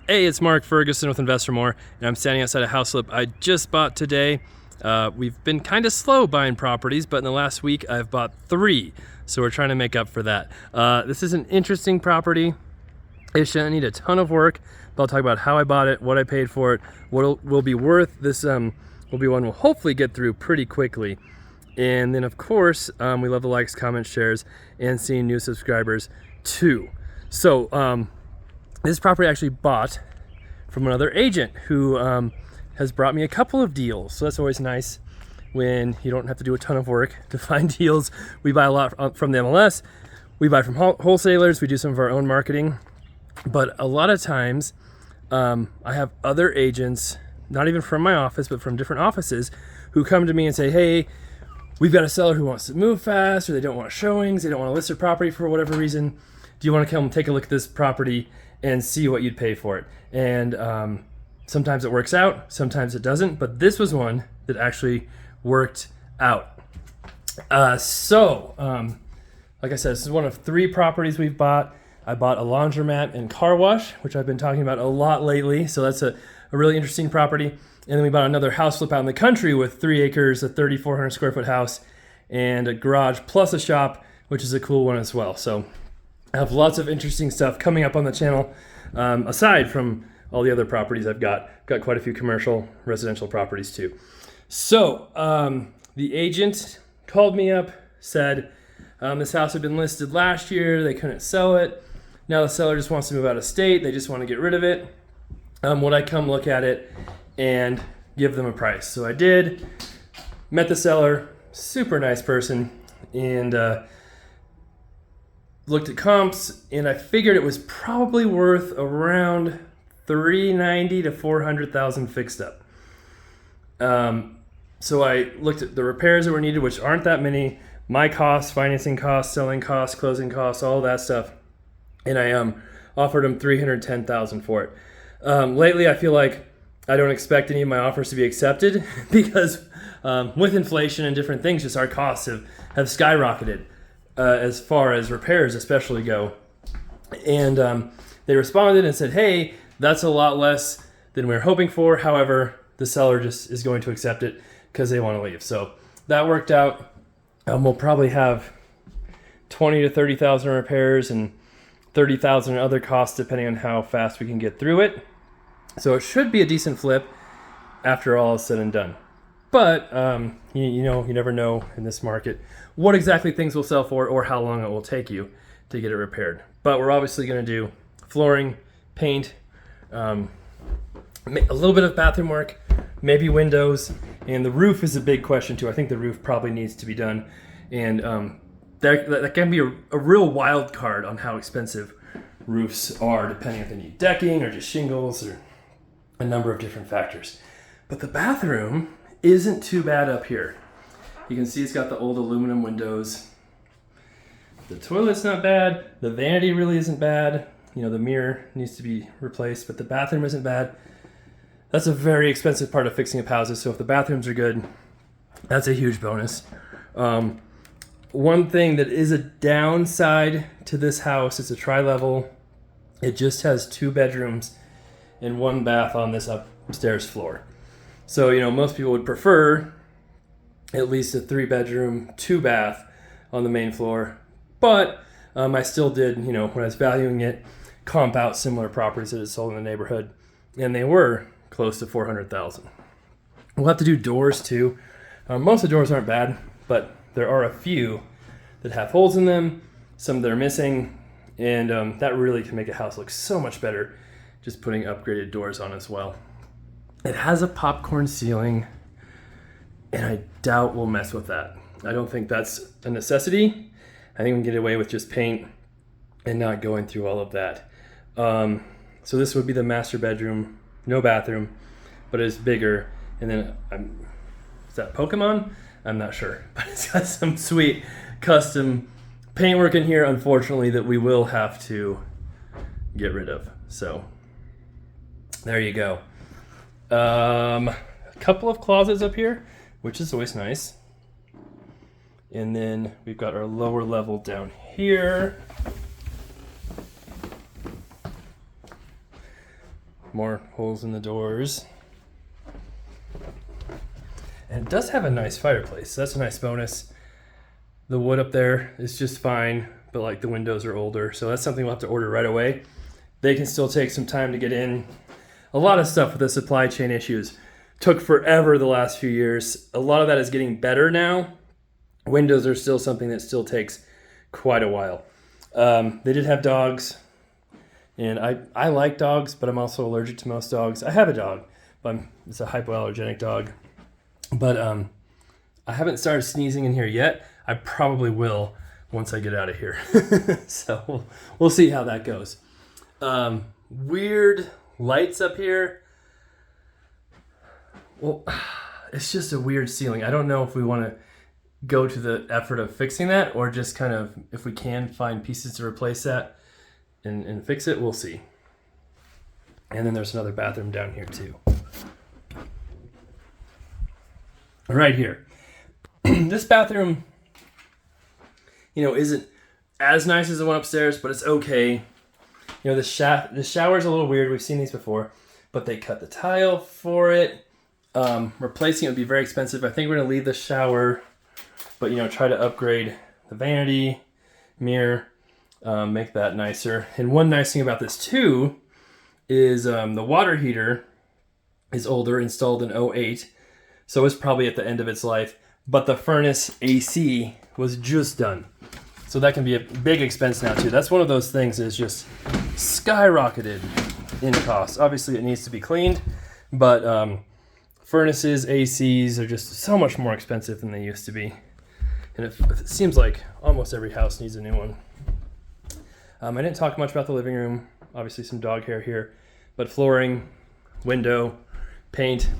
Hey, it's Mark Ferguson with Investor More, and I'm standing outside a house flip I just bought today. We've been kind of slow buying properties, but in the last week I've bought 3, so we're trying to make up for that. This is an interesting property. It shouldn't need a ton of work, but I'll talk about how I bought it, what I paid for it, what it will be worth. This will be one we'll hopefully get through pretty quickly. And then of course, we love the likes, comments, shares, and seeing new subscribers too. So this property I actually bought from another agent who has brought me a couple of deals. So that's always nice when you don't have to do a ton of work to find deals. We buy a lot from the MLS. We buy from wholesalers. We do some of our own marketing. But a lot of times I have other agents, not even from my office, but from different offices, who come to me and say, hey, we've got a seller who wants to move fast, or they don't want showings, they don't want to list their property for whatever reason. Do you want to come take a look at this property and see what you'd pay for it? And sometimes it works out, sometimes it doesn't, but this was one that actually worked out. Like I said, this is one of 3 properties we've bought. I bought a laundromat and car wash, which I've been talking about a lot lately, so that's a really interesting property. And then we bought another house flip out in the country with 3 acres, a 3,400 square foot house, and a garage plus a shop, which is a cool one as well. So I have lots of interesting stuff coming up on the channel, aside from all the other properties I've got. Got quite a few commercial, residential properties too. So the agent called me up, said this house had been listed last year, they couldn't sell it. Now the seller just wants to move out of state, they just want to get rid of it. Would I come look at it and give them a price? So I did, met the seller, super nice person, and looked at comps, and I figured it was probably worth around $390,000 to $400,000 fixed up. So I looked at the repairs that were needed, which aren't that many, my costs, financing costs, selling costs, closing costs, all that stuff, and I offered him $310,000 for it. Lately, I feel like I don't expect any of my offers to be accepted because with inflation and different things, just our costs have skyrocketed. As far as repairs especially go. And they responded and said, hey, that's a lot less than we were hoping for. However, the seller just is going to accept it because they want to leave. So that worked out. We'll probably have $20,000 to $30,000 in repairs and $30,000 in other costs depending on how fast we can get through it. So it should be a decent flip after all is said and done. But you never know in this market what exactly things will sell for or how long it will take you to get it repaired. But we're obviously going to do flooring, paint, a little bit of bathroom work, maybe windows, and the roof is a big question too. I think the roof probably needs to be done, and that can be a real wild card on how expensive roofs are, depending if they need decking or just shingles or a number of different factors. But the bathroom isn't too bad up here. You can see it's got the old aluminum windows. The toilet's not bad. The vanity really isn't bad. The mirror needs to be replaced, but the bathroom isn't bad. That's a very expensive part of fixing up houses, so if the bathrooms are good, that's a huge bonus. One thing that is a downside to this house, it's a tri-level. It just has 2 bedrooms and 1 bath on this upstairs floor. So, most people would prefer at least a 3-bedroom, 2-bath on the main floor. But I still did, when I was valuing it, comp out similar properties that had sold in the neighborhood, and they were close to $400,000. We'll have to do doors too. Most of the doors aren't bad, but there are a few that have holes in them, some that are missing, and that really can make a house look so much better, just putting upgraded doors on as well. It has a popcorn ceiling, and I doubt we'll mess with that. I don't think that's a necessity. I think we can get away with just paint and not going through all of that. So this would be the master bedroom, no bathroom, but it's bigger. And then, is that Pokemon? I'm not sure, but it's got some sweet custom paintwork in here, unfortunately, that we will have to get rid of. So there you go. A couple of closets up here, which is always nice. And then we've got our lower level down here. more holes in the doors. And it does have a nice fireplace, so that's a nice bonus. The wood up there is just fine, but like the windows are older, so that's something we'll have to order right away. They can still take some time to get in. A lot of stuff with the supply chain issues took forever the last few years. A lot of that is getting better now. Windows are still something that still takes quite a while. They did have dogs, and I like dogs, but I'm also allergic to most dogs. I have a dog, but it's a hypoallergenic dog. But I haven't started sneezing in here yet. I probably will once I get out of here. So we'll see how that goes. Weird lights up here. Well, it's just a weird ceiling. I don't know if we want to go to the effort of fixing that, or just kind of, if we can find pieces to replace that and fix it, we'll see. And then there's another bathroom down here too. Right here. This bathroom, isn't as nice as the one upstairs, but it's okay. The shower's a little weird. We've seen these before, but they cut the tile for it. Replacing it would be very expensive. I think we're gonna leave the shower, but try to upgrade the vanity, mirror, make that nicer. And one nice thing about this too is the water heater is older, installed in 2008, so it's probably at the end of its life, but the furnace AC was just done. So that can be a big expense now too. That's one of those things that is just skyrocketed in cost. Obviously it needs to be cleaned, but furnaces, ACs are just so much more expensive than they used to be. And it seems like almost every house needs a new one. I didn't talk much about the living room. Obviously some dog hair here, but flooring, window, paint.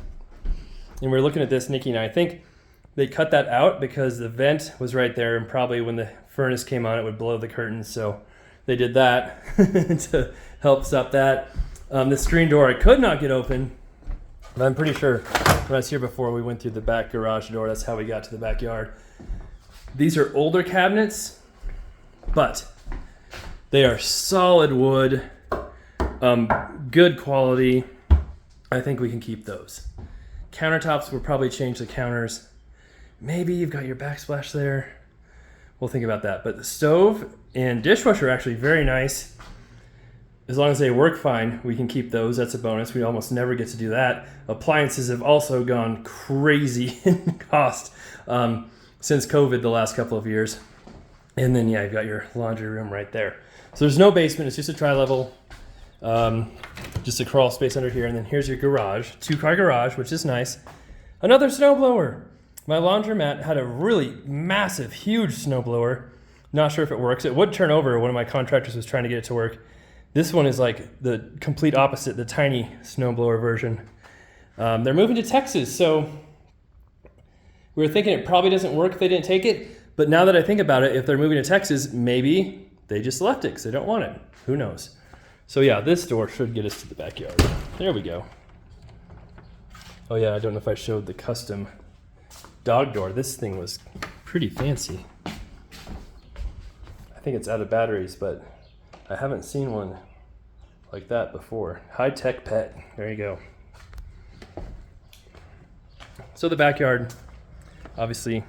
And we're looking at this, Nikki and I think they cut that out because the vent was right there, and probably when the furnace came on, it would blow the curtains. So they did that to help stop that. The screen door I could not get open, but I'm pretty sure when I was here before, we went through the back garage door. That's how we got to the backyard. These are older cabinets, but they are solid wood, good quality. I think we can keep those. Countertops, we'll probably change the counters. Maybe you've got your backsplash there. We'll think about that. But the stove and dishwasher are actually very nice. As long as they work fine, we can keep those. That's a bonus. We almost never get to do that. Appliances have also gone crazy in cost since COVID the last couple of years. And then, you've got your laundry room right there. So there's no basement. It's just a tri-level, just a crawl space under here. And then here's your garage, 2-car garage, which is nice. Another snowblower. My laundromat had a really massive, huge snowblower. Not sure if it works. It would turn over. One of my contractors was trying to get it to work. This one is like the complete opposite, the tiny snowblower version. They're moving to Texas, so we were thinking it probably doesn't work if they didn't take it. But now that I think about it, if they're moving to Texas, maybe they just left it because they don't want it. Who knows? So yeah, this door should get us to the backyard. There we go. Oh yeah, I don't know if I showed the custom dog door. This thing was pretty fancy. I think it's out of batteries, but I haven't seen one like that before. High-tech pet. There you go. So the backyard obviously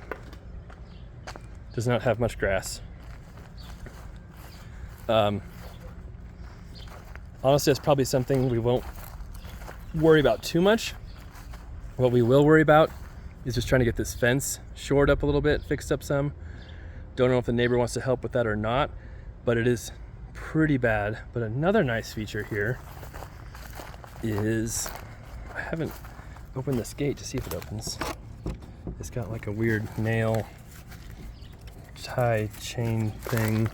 does not have much grass. Honestly, that's probably something we won't worry about too much. What we will worry about is just trying to get this fence shored up a little bit, fixed up some. Don't know if the neighbor wants to help with that or not, but it is pretty bad. But another nice feature here is, I haven't opened this gate to see if it opens. It's got like a weird nail tie chain thing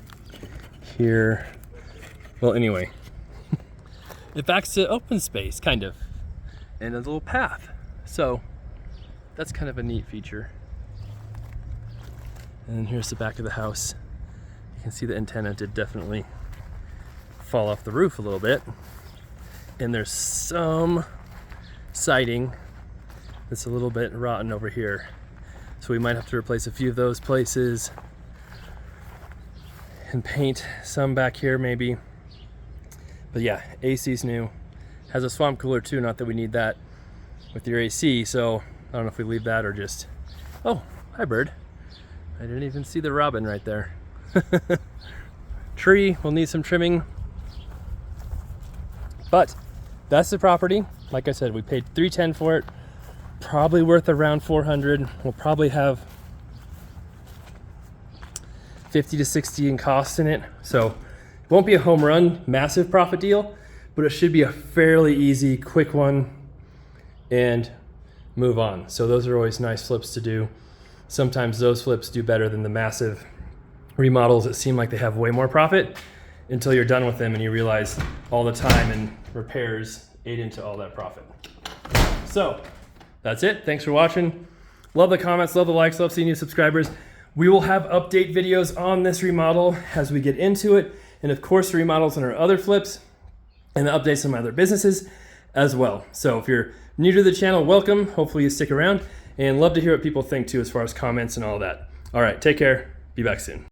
here. Well, anyway, it backs to open space, kind of, and a little path. So that's kind of a neat feature. And then here's the back of the house. You can see the antenna did definitely fall off the roof a little bit. And there's some siding that's a little bit rotten over here. So we might have to replace a few of those places and paint some back here maybe. But yeah, AC's new. Has a swamp cooler too, not that we need that with your AC, so I don't know if we leave that or just, oh, hi bird. I didn't even see the robin right there. Tree will need some trimming, but that's the property. Like I said, we paid $310 for it, probably worth around $400. We'll probably have 50 to 60 in costs in it, so it won't be a home run massive profit deal, but it should be a fairly easy quick one and move on. So those are always nice flips to do. Sometimes those flips do better than the massive remodels that seem like they have way more profit until you're done with them and you realize all the time and repairs ate into all that profit. So that's it. Thanks for watching. Love the comments, love the likes, love seeing new subscribers. We will have update videos on this remodel as we get into it, and of course the remodels on our other flips and the updates on my other businesses as well. So if you're new to the channel, welcome. Hopefully you stick around, and love to hear what people think too as far as comments and all that. All right, take care. Be back soon.